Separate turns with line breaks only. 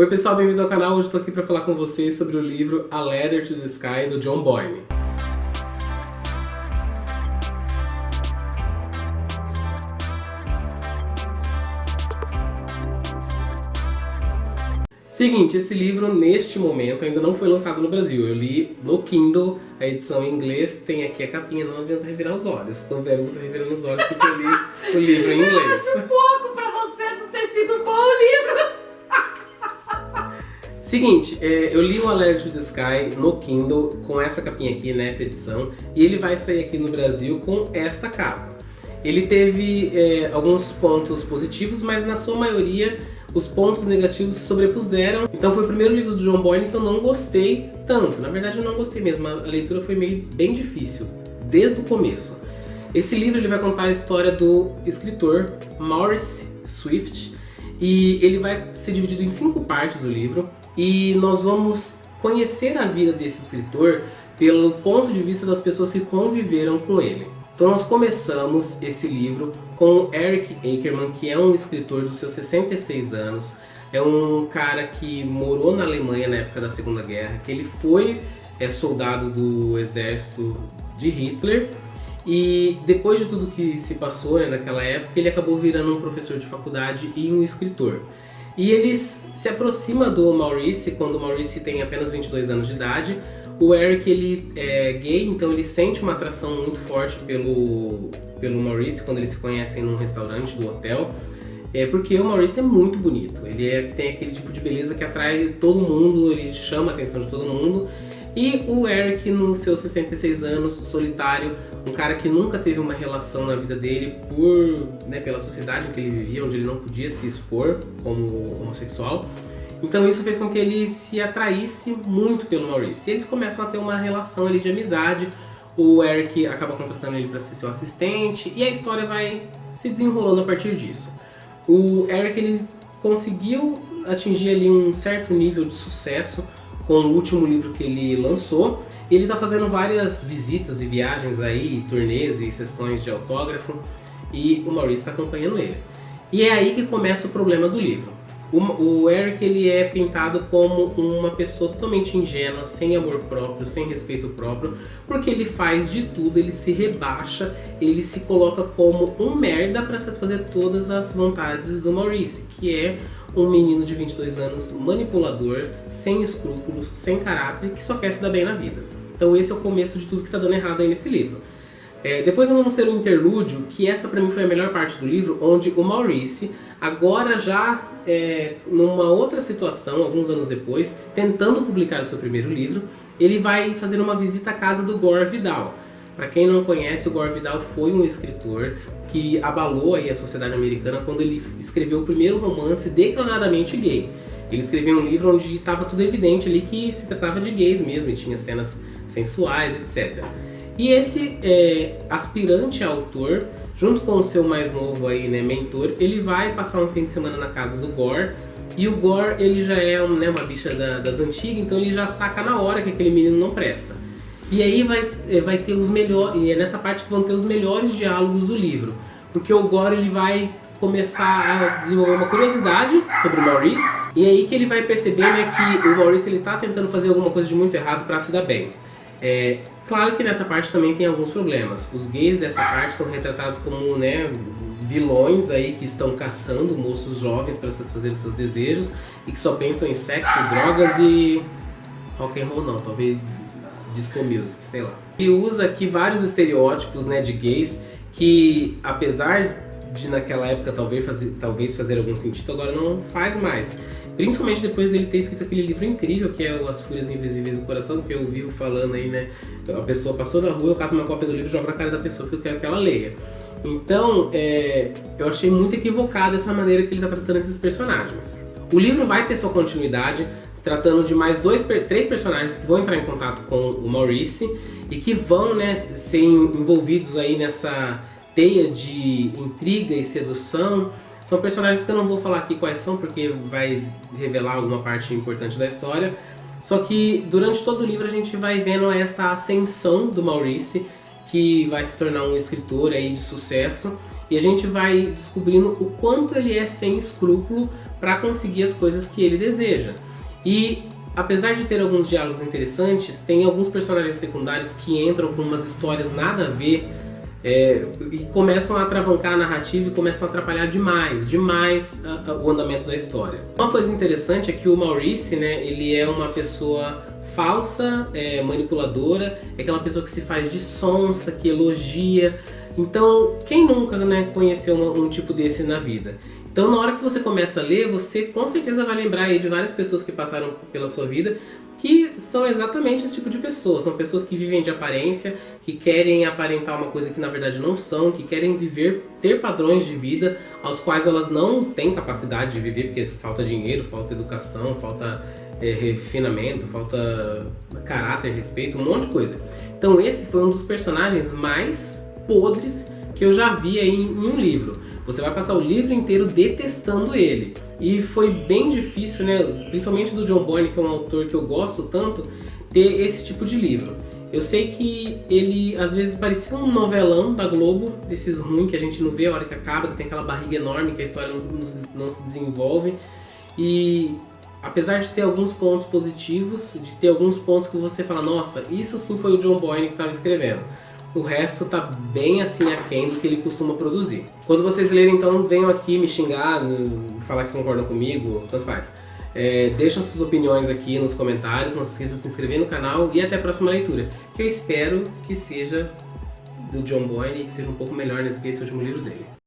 Oi pessoal, bem-vindo ao canal. Hoje eu tô aqui para falar com vocês sobre o livro A Letter to the Sky, do John Boyne. Seguinte, esse livro neste momento ainda não foi lançado no Brasil. Eu li no Kindle, a edição em inglês, tem aqui a capinha, não adianta revirar os olhos. Estou vendo você revirando os olhos porque eu li o livro em inglês.
Eu acho pouco pra você não ter sido bom o livro.
Seguinte, eu li o A Letter to the Sky no Kindle com essa capinha aqui, nessa edição, e ele vai sair aqui no Brasil com esta capa. Ele teve alguns pontos positivos, mas na sua maioria os pontos negativos se sobrepuseram. Então foi o primeiro livro do John Boyne que eu não gostei tanto. Na verdade eu não gostei mesmo, a leitura foi bem difícil, desde o começo. Esse livro ele vai contar a história do escritor Maurice Swift, e ele vai ser dividido em 5 partes o livro. E nós vamos conhecer a vida desse escritor pelo ponto de vista das pessoas que conviveram com ele. Então nós começamos esse livro com Eric Ackerman, que é um escritor dos seus 66 anos. É um cara que morou na Alemanha na época da Segunda Guerra, que ele foi soldado do exército de Hitler. E depois de tudo que se passou naquela época, ele acabou virando um professor de faculdade e um escritor. E ele se aproxima do Maurice quando o Maurice tem apenas 22 anos de idade. O Eric ele é gay, então ele sente uma atração muito forte pelo Maurice quando eles se conhecem num restaurante do hotel. Porque o Maurice é muito bonito, ele tem aquele tipo de beleza que atrai todo mundo, ele chama a atenção de todo mundo. E o Eric, nos seus 66 anos, solitário, um cara que nunca teve uma relação na vida dele pela sociedade em que ele vivia, onde ele não podia se expor como homossexual. Então isso fez com que ele se atraísse muito pelo Maurice. E eles começam a ter uma relação ali de amizade. O Eric acaba contratando ele para ser seu assistente e a história vai se desenrolando a partir disso. O Eric ele conseguiu atingir ali um certo nível de sucesso com o último livro que ele lançou. Ele está fazendo várias visitas e viagens aí, turnês e sessões de autógrafo, e o Maurice está acompanhando ele. E é aí que começa o problema do livro. O Eric ele é pintado como uma pessoa totalmente ingênua, sem amor próprio, sem respeito próprio, porque ele faz de tudo, ele se rebaixa, ele se coloca como um merda para satisfazer todas as vontades do Maurice, que é um menino de 22 anos manipulador, sem escrúpulos, sem caráter, que só quer se dar bem na vida. Então esse é o começo de tudo que está dando errado aí nesse livro. Depois nós vamos ter um interlúdio, que essa pra mim foi a melhor parte do livro, onde o Maurice, agora já numa outra situação, alguns anos depois, tentando publicar o seu primeiro livro, ele vai fazer uma visita à casa do Gore Vidal. Para quem não conhece, o Gore Vidal foi um escritor que abalou aí a sociedade americana quando ele escreveu o primeiro romance declaradamente gay. Ele escreveu um livro onde estava tudo evidente ali que se tratava de gays mesmo, e tinha cenas sensuais, etc. E esse aspirante a autor, junto com o seu mais novo aí, mentor, ele vai passar um fim de semana na casa do Gore. E o Gore ele já é uma bicha das antigas, então ele já saca na hora que aquele menino não presta. E aí vai ter os melhores, e é nessa parte que vão ter os melhores diálogos do livro, porque o Gore ele vai começar a desenvolver uma curiosidade sobre o Maurice, e é aí que ele vai perceber que o Maurice ele tá tentando fazer alguma coisa de muito errado para se dar bem. Claro que nessa parte também tem alguns problemas. Os gays dessa parte são retratados como vilões aí que estão caçando moços jovens para satisfazer os seus desejos e que só pensam em sexo, drogas e rock and roll não, talvez disco music, sei lá. Ele usa aqui vários estereótipos de gays que, apesar de naquela época talvez fazer algum sentido, agora não faz mais. Principalmente depois dele ter escrito aquele livro incrível que é As Fúrias Invisíveis do Coração, que eu vivo falando aí, a pessoa passou na rua, eu cato uma cópia do livro e jogo na cara da pessoa porque eu quero que ela leia. Então, eu achei muito equivocada essa maneira que ele está tratando esses personagens. O livro vai ter sua continuidade, tratando de mais 3 personagens que vão entrar em contato com o Maurice e que vão ser envolvidos aí nessa teia de intriga e sedução. São personagens que eu não vou falar aqui quais são, porque vai revelar alguma parte importante da história. Só que durante todo o livro a gente vai vendo essa ascensão do Maurice, que vai se tornar um escritor aí de sucesso. E a gente vai descobrindo o quanto ele é sem escrúpulo para conseguir as coisas que ele deseja. E apesar de ter alguns diálogos interessantes, tem alguns personagens secundários que entram com umas histórias nada a ver e começam a atravancar a narrativa e começam a atrapalhar demais o andamento da história. Uma coisa interessante é que o Maurice, né, ele é uma pessoa falsa, manipuladora, é aquela pessoa que se faz de sonsa, que elogia. Então, quem nunca, né, conheceu um tipo desse na vida? Então, na hora que você começa a ler, você com certeza vai lembrar aí de várias pessoas que passaram pela sua vida, que são exatamente esse tipo de pessoas. São pessoas que vivem de aparência, que querem aparentar uma coisa que na verdade não são, que querem ter padrões de vida aos quais elas não têm capacidade de viver, porque falta dinheiro, falta educação, falta refinamento, falta caráter, respeito, um monte de coisa. Então esse foi um dos personagens mais podres que eu já vi aí em um livro. Você vai passar o livro inteiro detestando ele. E foi bem difícil, né, principalmente do John Boyne, que é um autor que eu gosto tanto, ter esse tipo de livro. Eu sei que ele às vezes parecia um novelão da Globo, desses ruins que a gente não vê a hora que acaba, que tem aquela barriga enorme, que a história não se desenvolve. E apesar de ter alguns pontos positivos, de ter alguns pontos que você fala, nossa, isso sim foi o John Boyne que estava escrevendo. O resto tá bem assim aquém do que ele costuma produzir. Quando vocês lerem, então, venham aqui me xingar, falar que concordam comigo, tanto faz. Deixam suas opiniões aqui nos comentários, não se esqueça de se inscrever no canal e até a próxima leitura, que eu espero que seja do John Boyne e que seja um pouco melhor, né, do que esse último livro dele.